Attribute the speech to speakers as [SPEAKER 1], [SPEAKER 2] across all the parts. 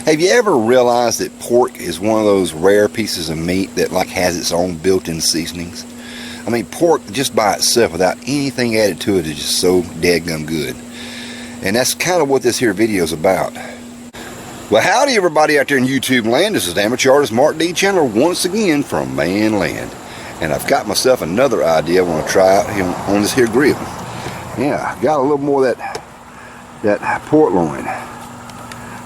[SPEAKER 1] Have you ever realized that pork is one of those rare pieces of meat that like has its own built-in seasonings? I mean, pork just by itself without anything added to it is just so dadgum good. And that's kind of what this here video is about. Well, howdy everybody out there in YouTube land. This is amateur artist Mark D. Chandler once again from Man Land. And I've got myself another idea I want to try out here on this here grill. Yeah, got a little more of that pork loin.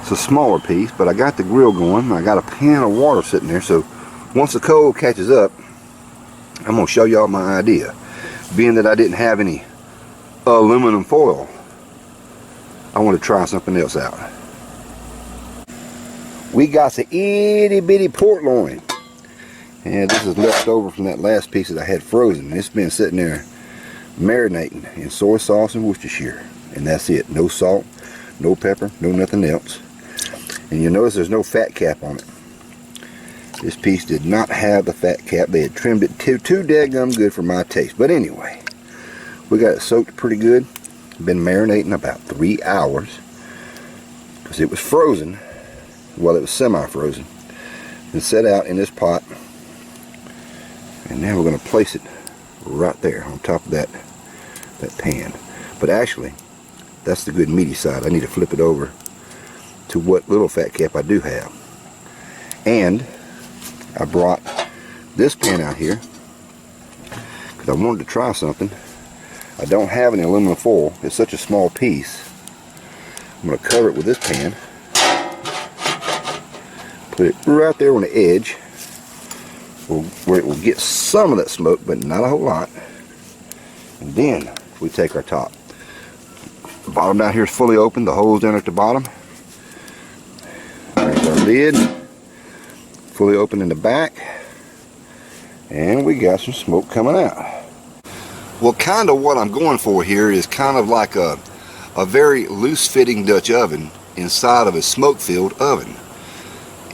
[SPEAKER 1] It's a smaller piece, but I got the grill going. I got a pan of water sitting there, so once the coal catches up, I'm going to show y'all my idea. Being that I didn't have any aluminum foil, I want to try something else out. We got the itty bitty pork loin. And this is left over from that last piece that I had frozen. It's been sitting there marinating in soy sauce and Worcestershire. And that's it. No salt, no pepper, no nothing else. And you'll notice there's no fat cap on it. This piece did not have the fat cap. They had trimmed it too daggum good for my taste. But anyway, we got it soaked pretty good. Been marinating about 3 hours. Because it was frozen. Well, it was semi-frozen. And set out in this pot. And now we're going to place it right there on top of that pan. But actually, that's the good meaty side. I need to flip it over to what little fat cap I do have. And I brought this pan out here because I wanted to try something. I don't have any aluminum foil. It's such a small piece. I'm going to cover it with this pan. Put it right there on the edge where it will get some of that smoke, but not a whole lot. And then we take our top. The bottom down here is fully open. The hole's down at the bottom. There's our lid. Fully open in the back. And we got some smoke coming out. Well, kind of what I'm going for here is kind of like a very loose-fitting Dutch oven inside of a smoke-filled oven.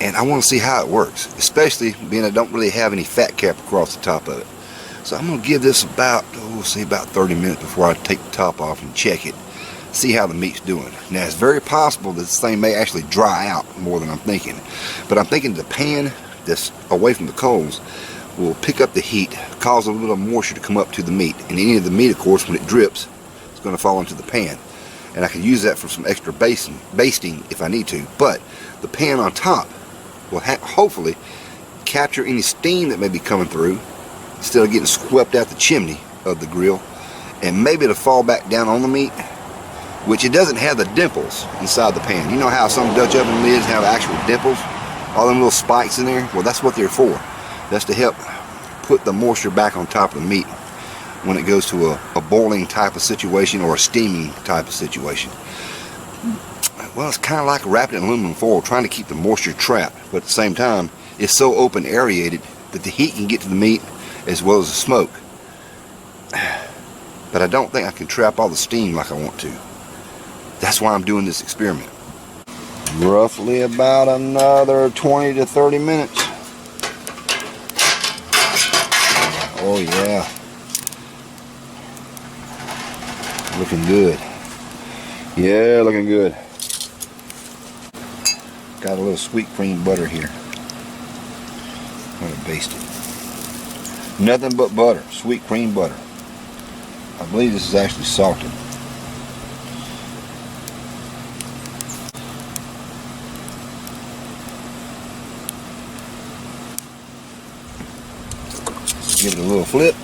[SPEAKER 1] And I want to see how it works, especially being I don't really have any fat cap across the top of it. So I'm going to give this about 30 minutes before I take the top off and check it. See how the meat's doing. Now, it's very possible that this thing may actually dry out more than I'm thinking. But I'm thinking the pan that's away from the coals will pick up the heat, cause a little moisture to come up to the meat. And any of the meat, of course, when it drips, it's going to fall into the pan. And I can use that for some extra basting if I need to. But the pan on top will hopefully capture any steam that may be coming through instead of getting swept out the chimney of the grill, and maybe it'll fall back down on the meat, which it doesn't have the dimples inside the pan. You know how some Dutch oven lids have actual dimples, all them little spikes in there? Well, that's what they're for. That's to help put the moisture back on top of the meat when it goes to a boiling type of situation or a steaming type of situation. Well, it's kind of like wrapping it in aluminum foil, trying to keep the moisture trapped, but at the same time, it's so open aerated that the heat can get to the meat as well as the smoke. But I don't think I can trap all the steam like I want to. That's why I'm doing this experiment. Roughly about another 20 to 30 minutes. Oh yeah. Looking good. Yeah, looking good. Got a little sweet cream butter here. I'm going to baste it. Nothing but butter. Sweet cream butter. I believe this is actually salted. Give it a little flip.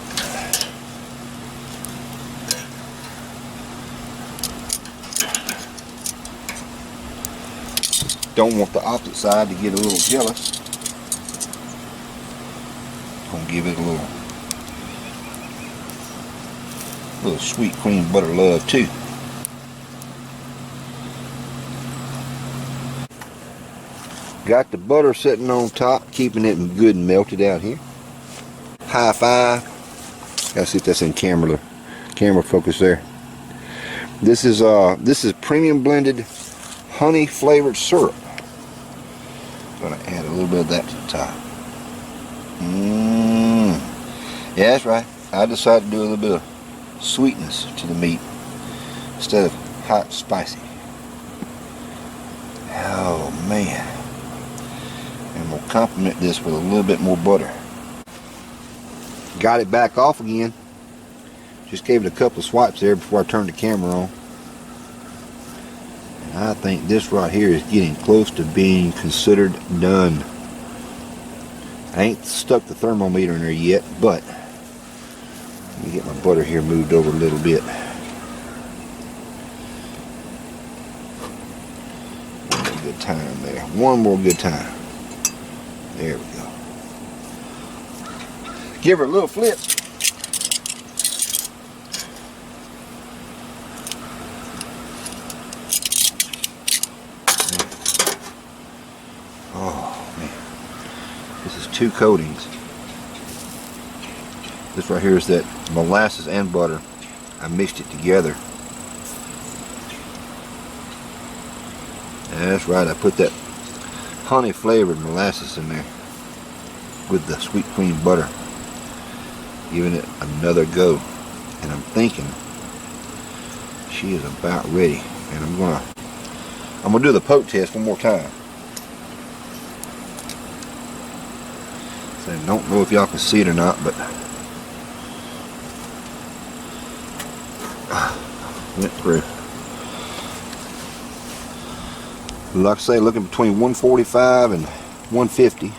[SPEAKER 1] Don't want the opposite side to get a little jealous. Gonna give it a little sweet cream butter love too. Got the butter sitting on top, keeping it good and melted out here. High five. Gotta see if that's in camera focus there. This is premium blended honey flavored syrup. Gonna add a little bit of that to the top. Yeah, that's right. I decided to do a little bit of sweetness to the meat instead of hot and spicy. Oh man. complement this with a little bit more butter. Got it back off again. Just gave it a couple of swipes there before I turned the camera on. And I think this right here is getting close to being considered done. I ain't stuck the thermometer in there yet, but let me get my butter here moved over a little bit. One more good time there. One more good time. There we go. Give her a little flip. Oh man, this is 2 coatings. This right here is that molasses and butter. I mixed it together. That's right, I put that honey flavored molasses in there with the sweet cream butter, giving it another go. And I'm thinking she is about ready, and I'm gonna do the poke test one more time. So I don't know if y'all can see it or not, but went through. Like I say, looking between 145 and 150.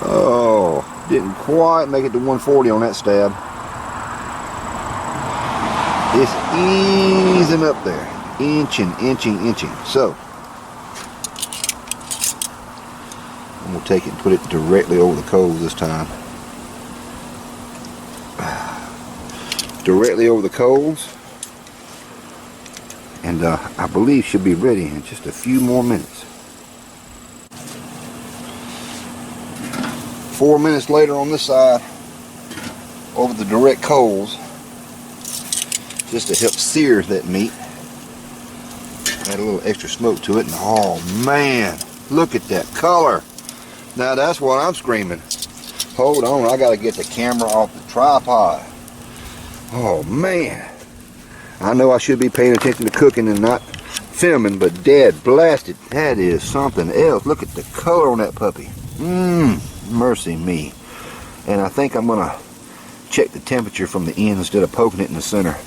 [SPEAKER 1] Oh, didn't quite make it to 140 on that stab. It's easing up there, inching. So I'm gonna take it and put it directly over the coals this time. Directly over the coals. And I believe she'll be ready in just a few more minutes. 4 minutes later on this side, over the direct coals, just to help sear that meat. Add a little extra smoke to it, and oh man, look at that color. Now that's what I'm screaming. Hold on, I gotta get the camera off the tripod. Oh man. I know I should be paying attention to cooking and not filming, but dad blasted, that is something else. Look at the color on that puppy. Mercy me. And I think I'm gonna check the temperature from the end instead of poking it in the center.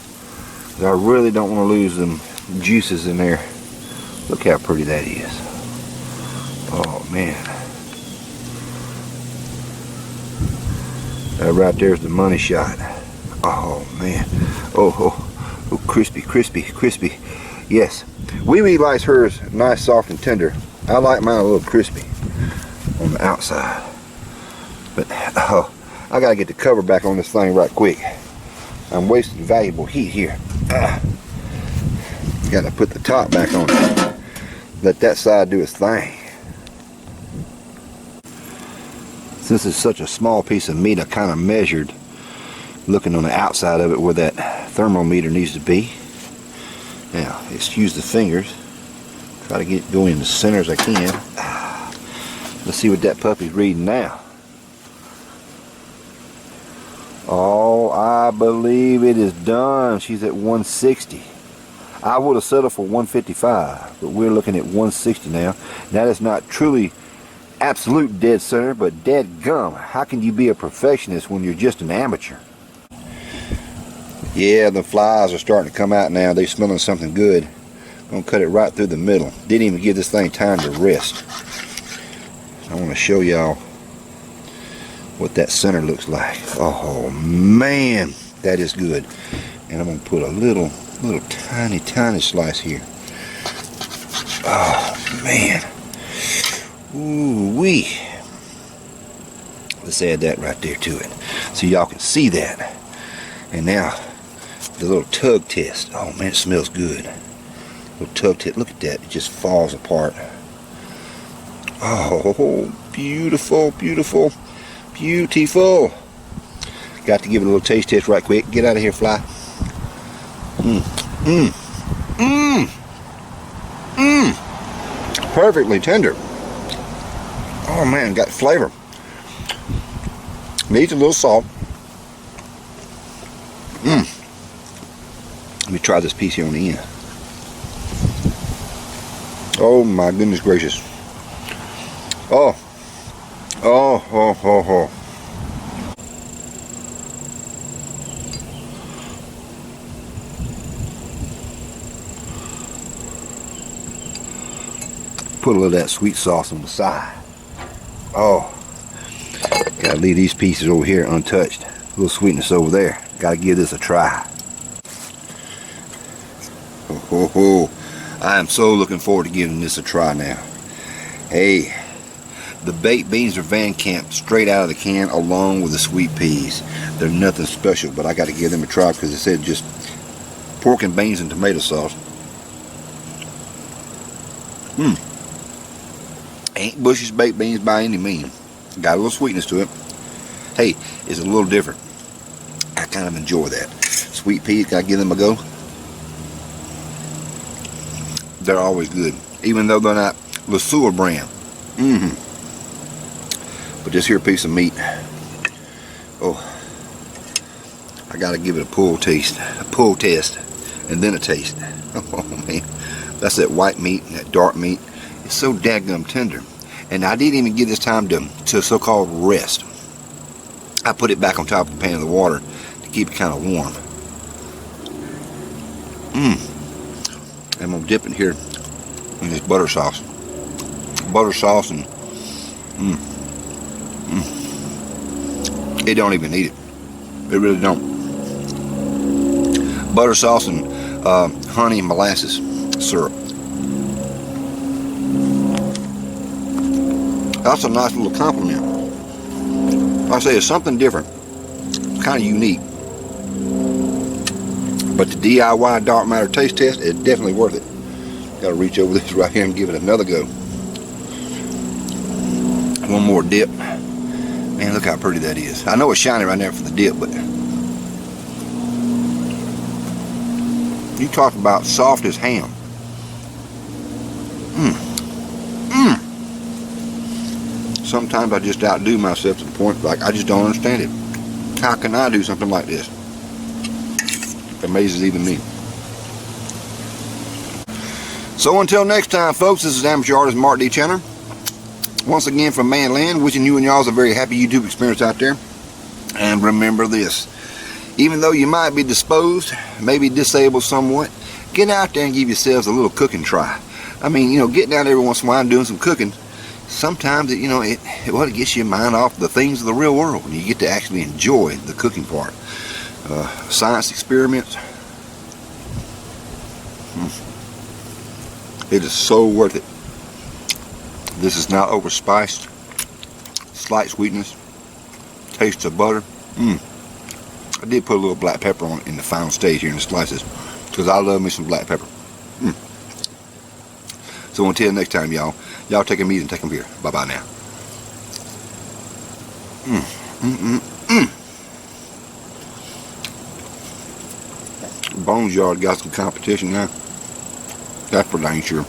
[SPEAKER 1] I really don't want to lose them juices in there. Look how pretty that is. Oh man. That right there's the money shot. Oh man. Oh, crispy. Yes. Wee likes hers nice, soft, and tender. I like mine a little crispy on the outside. But oh, I gotta get the cover back on this thing right quick. I'm wasting valuable heat here. Gotta put the top back on it. Let that side do its thing. Since it's such a small piece of meat, I kind of measured, looking on the outside of it, where that thermometer needs to be. Now, excuse the fingers. Try to get it going in the center as I can. Let's see what that puppy's reading now. Oh, I believe it is done. She's at 160. I would have settled for 155, but we're looking at 160 now. That is not truly absolute dead center, but dead gum. How can you be a perfectionist when you're just an amateur? Yeah, the flies are starting to come out now. They're smelling something good. I'm going to cut it right through the middle. Didn't even give this thing time to rest. I want to show y'all what that center looks like. Oh man, that is good. And I'm going to put a little tiny slice here. Oh man. Ooh wee. Let's add that right there to it so y'all can see that. And now the little tug test. Oh man, it smells good. Little tug test. Look at that. It just falls apart. Oh, beautiful. Got to give it a little taste test right quick. Get out of here, fly. Perfectly tender. Oh man, got flavor. Needs a little salt. Let me try this piece here on the end. Oh my goodness gracious. Oh. Oh, oh, oh, oh. Put a little of that sweet sauce on the side. Oh. Gotta leave these pieces over here untouched. A little sweetness over there. Gotta give this a try. Oh, oh, oh. I am so looking forward to giving this a try now. Hey, the baked beans are Van Camp, straight out of the can, along with the sweet peas. They're nothing special, but I got to give them a try because it said just pork and beans and tomato sauce. Ain't Bush's baked beans by any means. Got a little sweetness to it. Hey, it's a little different. I kind of enjoy that. Sweet peas, gotta give them a go. They're always good, even though they're not Le Sueur brand. But this here piece of meat, oh, I gotta give it a pull test, and then a taste. Oh man, that's that white meat and that dark meat. It's so daggum tender, and I didn't even give this time to so-called rest. I put it back on top of the pan of the water to keep it kind of warm. I'm gonna dip it here in this butter sauce. Butter sauce and it don't even need it. It really don't. Butter sauce and honey and molasses syrup. That's a nice little compliment. Like I say, it's something different, kind of unique. But the DIY dark matter taste test is definitely worth it. Gotta reach over this right here and give it another go. One more dip. Man, look how pretty that is. I know it's shiny right there for the dip, but you talk about soft as ham. Sometimes I just outdo myself to the point like I just don't understand it. How can I do something like this? It amazes even me. So until next time, folks, this is amateur artist Mark D. Chandler. Once again from Manland, wishing you and y'all a very happy YouTube experience out there. And remember this, even though you might be disposed, maybe disabled somewhat, get out there and give yourselves a little cooking try. I mean, getting out every once in a while and doing some cooking, sometimes it gets your mind off the things of the real world, and you get to actually enjoy the cooking part. Science experiments, it is so worth it. This is not overspiced, slight sweetness, taste of butter. I did put a little black pepper on it in the final stage here in the slices, because I love me some black pepper. So until next time, y'all take them easy and take them here. Bye bye now. Bones Yard got some competition now. That's for dang sure.